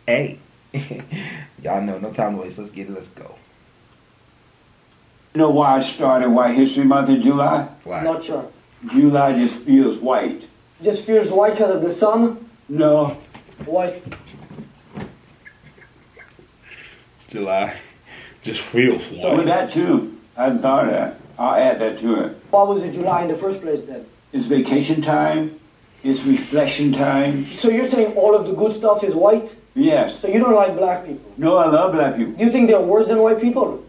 Hey, y'all know, no time to waste. Let's get it. Let's go. You know why I started White History Month in July? Why? Not sure. July just feels white. Just feels white because of the sun? No, White. July just feels with that too. I hadn't thought of that. I'll add that to it. Why was it July in the first place then? It's vacation time. It's reflection time. So you're saying all of the good stuff is white? Yes. So you don't like black people? No, I love black people. Do you think they're worse than white people?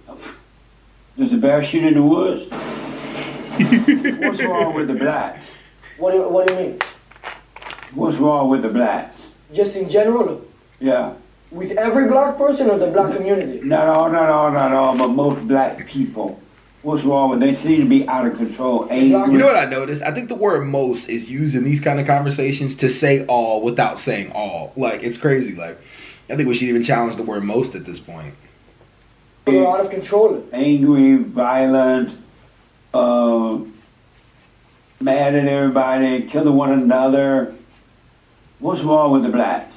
There's a bear shit in the woods. What's wrong with the blacks? What do you mean? What's wrong with the blacks? Just in general? Yeah. With every black person or the black community? Not all, but most black people. What's wrong with? They seem to be out of control. Angry. You know what I noticed? I think the word most is used in these kind of conversations to say all without saying all. Like, it's crazy. Like, I think we should even challenge the word most at this point. They're out of control. Angry, violent, mad at everybody, killing one another. What's wrong with the blacks?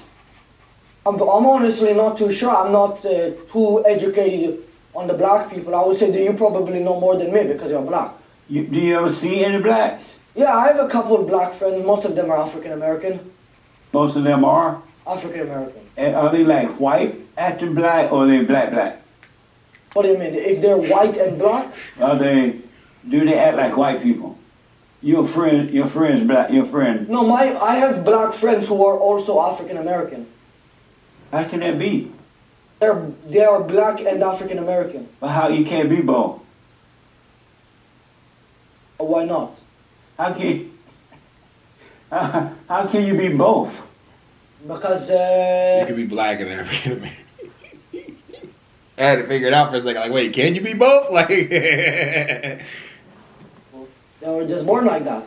I'm honestly not too sure. I'm not too educated on the black people. I would say that you probably know more than me because you're black. Do you ever see any blacks? Yeah, I have a couple of black friends. Most of them are African American. Most of them are? African American. And are they like white acting black or are they black? What do you mean? If they're white and black? Do they act like white people? Your friend's black, your friend. No, I have black friends who are also African American. How can that be? They are black and African American. But how you can't be both? Why not? How can you be both? Because You could be black and African American. I had to figure it out for a second. Like, wait, can you be both? Like, they were just born like that.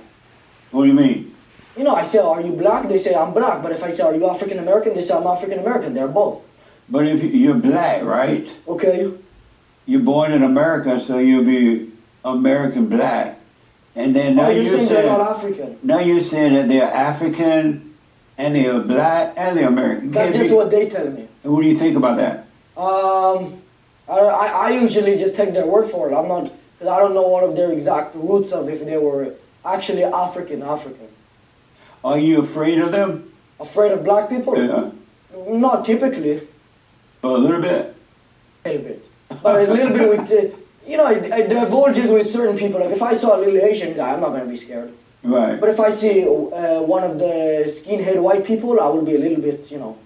What do you mean? You know, I say, are you black? They say, I'm black. But if I say, are you African American? They say, I'm African American. They're both. But if you're black, right? Okay. You're born in America, so you'll be American black. And then now you're saying they're not African. Now you're saying that they're African, and they're black, and they're American. That's just what they tell me. And what do you think about that? I usually just take their word for it. I'm not, because I don't know what of their exact roots of if they were actually African. Are you afraid of them? Afraid of black people? Yeah. Not typically. A little bit? A little bit. But a little bit with, it divulges with certain people. Like if I saw a little Asian guy, I'm not going to be scared. Right. But if I see one of the skinhead white people, I would be a little bit, a little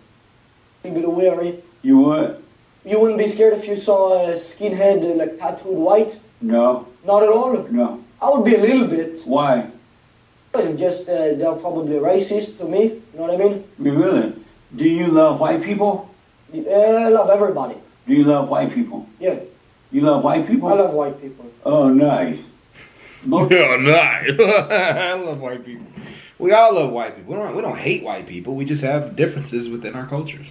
bit wary. You would? You wouldn't be scared if you saw a skinhead, like tattooed white? No. Not at all? No. I would be a little bit. Why? Just, they're probably racist to me, you know what I mean? Really? Do you love white people? I love everybody. Do you love white people? Yeah. You love white people? I love white people. Oh, nice. yeah, nice. I love white people. We all love white people. We don't hate white people. We just have differences within our cultures.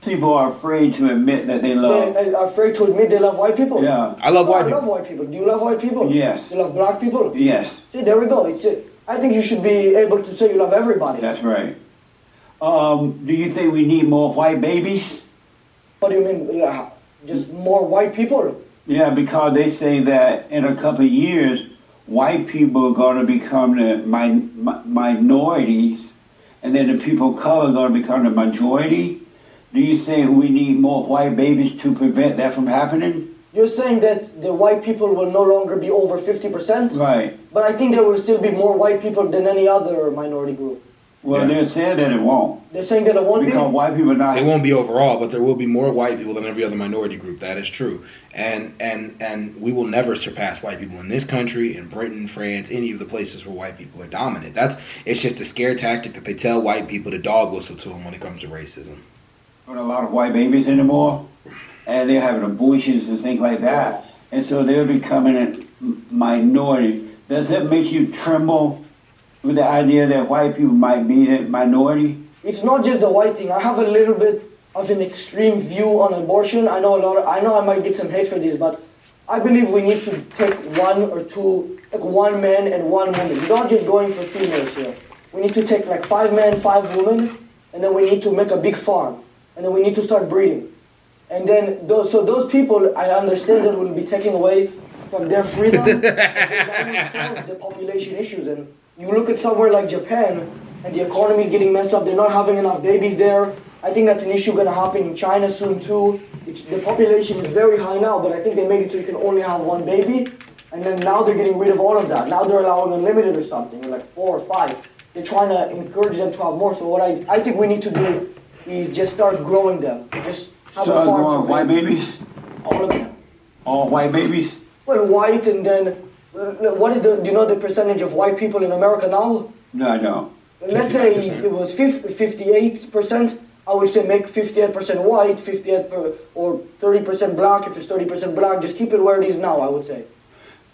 People are afraid to admit that they love. They are afraid to admit they love white people? Yeah. I love white I people. love white people. Do you love white people? Yes. You love black people? Yes. See, there we go. I think you should be able to say you love everybody. That's right. Do you think we need more white babies? What do you mean? Just more white people? Yeah, because they say that in a couple of years, white people are going to become the minorities, and then the people of color are going to become the majority. Do you think we need more white babies to prevent that from happening? You're saying that the white people will no longer be over 50%? Right. But I think there will still be more white people than any other minority group. Well, Yeah. they're saying that it won't. They're saying that it won't Because be? white people are not... It won't be overall, but there will be more white people than every other minority group. That is true. And we will never surpass white people in this country, in Britain, France, any of the places where white people are dominant. It's just a scare tactic that they tell white people to dog whistle to them when it comes to racism. Not a lot of white babies anymore, and they're having abortions and things like that. And so they're becoming a minority. Does that make you tremble with the idea that white people might be a minority? It's not just the white thing. I have a little bit of an extreme view on abortion. I know I might get some hate for this, but I believe we need to take one or two, like one man and one woman. We're not just going for females here. We need to take like 5 men, 5 women, and then we need to make a big farm. and then we need to start breeding. And then those people, I understand that will be taken away from their freedom, but that will solve the population issues. And you look at somewhere like Japan, and the economy is getting messed up. They're not having enough babies there. I think that's an issue going to happen in China soon too. The population is very high now, but I think they made it so you can only have one baby. And then now they're getting rid of all of that. Now they're allowing unlimited or something, or like 4 or 5. They're trying to encourage them to have more. So what I think we need to do is just start growing them. Just have a farm for white babies? All of them. All white babies? Well, white, and then what is do you know the percentage of white people in America now? No, I don't. Let's say it was 58%. I would say make 58% white, 58 or 30% black. If it's 30% black, just keep it where it is now, I would say.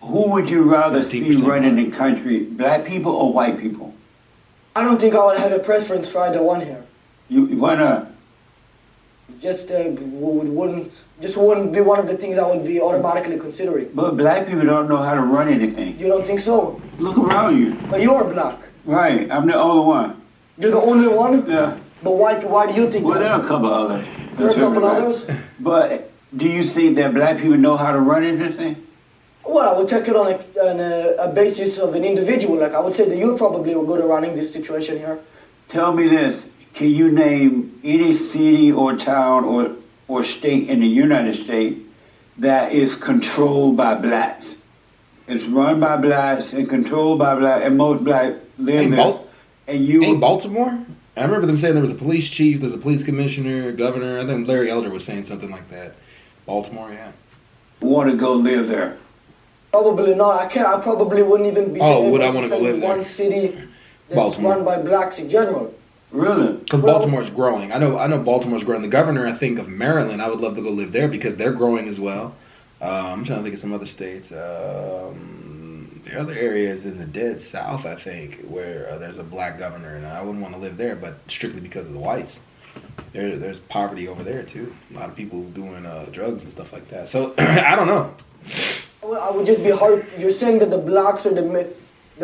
Who would you rather see running the country, black people or white people? I don't think I would have a preference for either one here. Why not? Just wouldn't be one of the things I would be automatically considering. But black people don't know how to run anything. You don't think so? Look around you. But you're black. Right, I'm the only one. You're the only one? Yeah. But why do you think Well, that? there are a couple others. There are a couple others? But do you think that black people know how to run anything? Well, I would take it on a basis of an individual. Like I would say that you're probably good at running this situation here. Tell me this. Can you name any city or town or state in the United States that is controlled by blacks? It's run by blacks and controlled by blacks, and most blacks live there. Ain't Baltimore? I remember them saying there was a police chief, there's a police commissioner, governor. I think Larry Elder was saying something like that. Baltimore, yeah. Want to go live there? Probably not. I probably wouldn't even be would I want to go live one there? city that's Baltimore. run by blacks in general. Really? Because Baltimore's growing. I know Baltimore's growing. The governor, I think, of Maryland, I would love to go live there because they're growing as well. I'm trying to think of some other states. There are other areas in the dead South, I think, where there's a black governor, and I wouldn't want to live there, but strictly because of the whites. There's poverty over there, too. A lot of people doing drugs and stuff like that. So, I don't know. Well, I would just be hard. You're saying that the blacks are the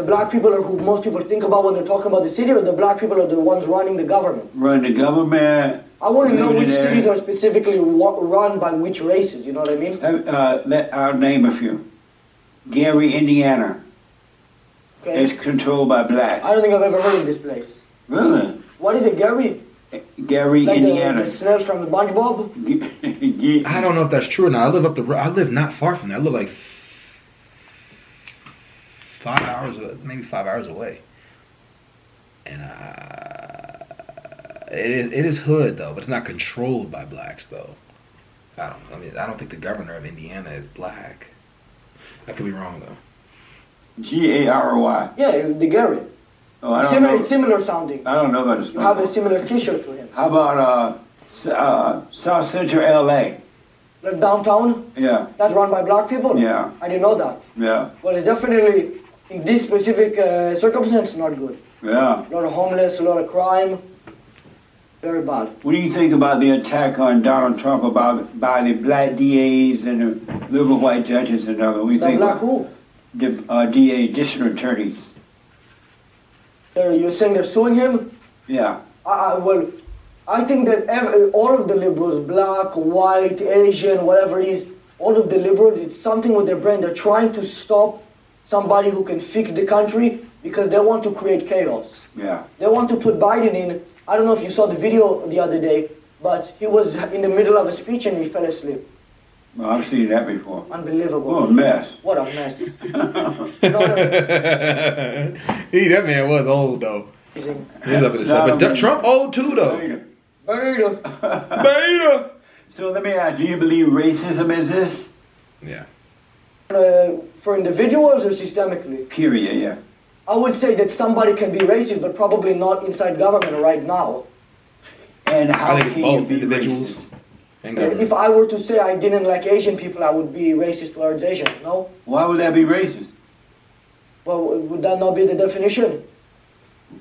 black people are who most people think about when they're talking about the city, or the black people are the ones running the government? Run the government. I want to know which cities are specifically run by which races, you know what I mean? I'll name a few. Gary, Indiana. Okay. It's controlled by blacks. I don't think I've ever heard of this place. Really? What is it, Gary? Gary, like Indiana. The snails from the SpongeBob? I don't know if that's true or not. I live not far from there. I live like 5 hours, maybe 5 hours away. And it is hood though, but it's not controlled by blacks though. I don't think the governor of Indiana is black. I could be wrong though. Gary. Yeah, the Gary. Oh, I don't know. Similar sounding. I don't know about this. You have a similar T-shirt to him. How about South Central LA? Like downtown? Yeah. That's run by black people? Yeah. I didn't know that. Yeah. Well, it's definitely, in this specific circumstance, not good. Yeah. A lot of homeless, a lot of crime. Very bad. What do you think about the attack on Donald Trump by the black DAs and the liberal white judges and other? What do you think? Black who? The DA, district attorneys. You're saying they're suing him? Yeah. Well, I think that all of the liberals, black, white, Asian, whatever it is, all of the liberals, it's something with their brain. They're trying to stop somebody who can fix the country because they want to create chaos. Yeah. They want to put Biden in. I don't know if you saw the video the other day, but he was in the middle of a speech and he fell asleep. Well, I've seen that before. Unbelievable. What a mess. What a mess. That man was old though. He's up in the sun. But Trump old too though. Beta. So let me ask, do you believe racism exists? Yeah. For individuals or systemically? Period, yeah. I would say that somebody can be racist, but probably not inside government right now. And how I think it's both individuals racist? and government. If I were to say I didn't like Asian people, I would be racist towards Asians, no? Why would that be racist? Well, would that not be the definition?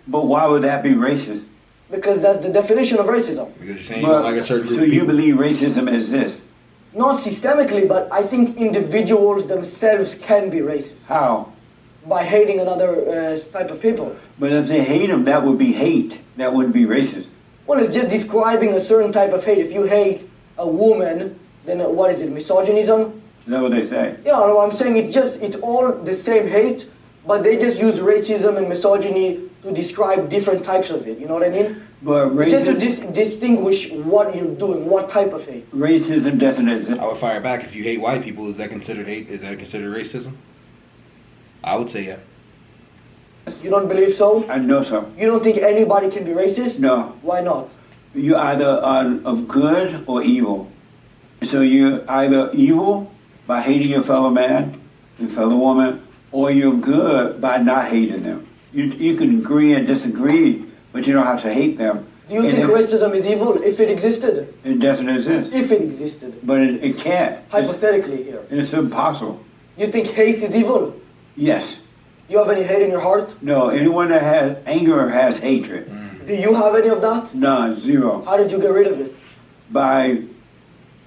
But why would that be racist? Because that's the definition of racism. Because you're saying you don't like a certain group so of you people. believe racism exists? Not systemically, but I think individuals themselves can be racist. How? By hating another type of people. But if they hate them, that would be hate. That wouldn't be racist. Well, it's just describing a certain type of hate. If you hate a woman, then what is it? Misogynism? Is that what they say? Yeah, no, I'm saying it's all the same hate, but they just use racism and misogyny to describe different types of it. You know what I mean? But Just to racism, distinguish what you're doing, what type of hate. racism definitely exists. I would fire back. If you hate white people, is that considered hate? Is that considered racism? I would say yeah. You don't believe so? I know so. You don't think anybody can be racist? No. Why not? You either are of good or evil. So you're either evil by hating your fellow man, your fellow woman, or you're good by not hating them. You can agree and disagree, but you don't have to hate them. Do you think racism is evil if it existed? It doesn't exist. If it existed. But it can't. Hypothetically here. It's impossible. You think hate is evil? Yes. Do you have any hate in your heart? No, anyone that has anger has hatred. Do you have any of that? None, zero. How did you get rid of it? By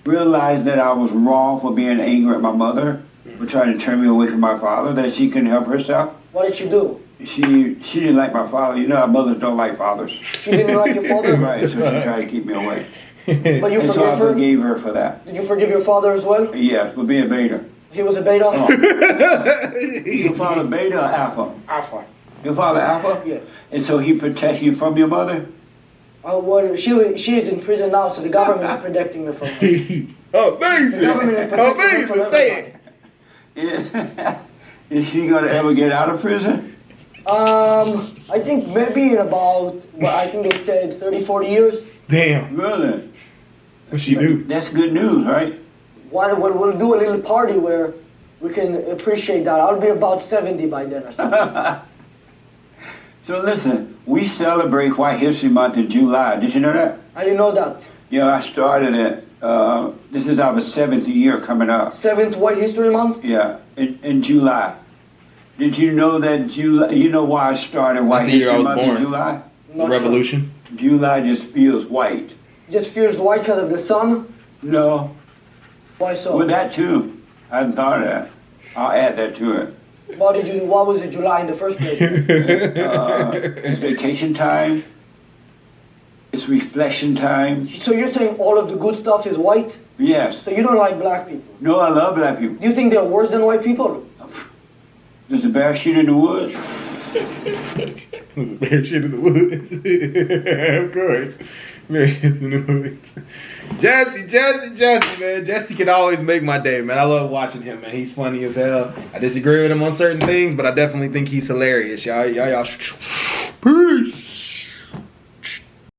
realizing that I was wrong for being angry at my mother, for trying to turn me away from my father, that she couldn't help herself. What did she do? She didn't like my father. You know how mothers don't like fathers. She didn't like your father? Right, so she tried to keep me away. But you And so forgave I her? forgave her for that. Did you forgive your father as well? Yes, for being beta. He was a beta? Oh. Your father beta or alpha? Alpha. Your father alpha? Yeah. And so he protects you from your mother? Well, she is in prison now, so the government is protecting her from her. Amazing. The government is protecting her from Amazing. Say everybody. it. Is she going to ever get out of prison? I think maybe in about, I think they said 30, 40 years. Damn. Really? What she do? That's good news, right? We'll do a little party where we can appreciate that. I'll be about 70 by then or something. So listen, we celebrate White History Month in July. Did you know that? I didn't know that. Yeah, I started it. This is our 7th year coming up. 7th White History Month? Yeah, in July. Did you know that July? You know why I started White the year I History was Month born. in July? Not Revolution. July just feels white. sure. Just feels white because of the sun? No, Why so? well that too. I hadn't thought of that. I'll add that to it. Why was it July in the first place? It's vacation time. It's reflection time. So you're saying all of the good stuff is white? Yes. So you don't like black people? No, I love black people. Do you think they're worse than white people? There's a bear shit in the woods. Bear shit in the woods. Of course. Bear shit in the woods. Jesse, man. Jesse can always make my day, man. I love watching him, man. He's funny as hell. I disagree with him on certain things, but I definitely think he's hilarious. Y'all. Peace.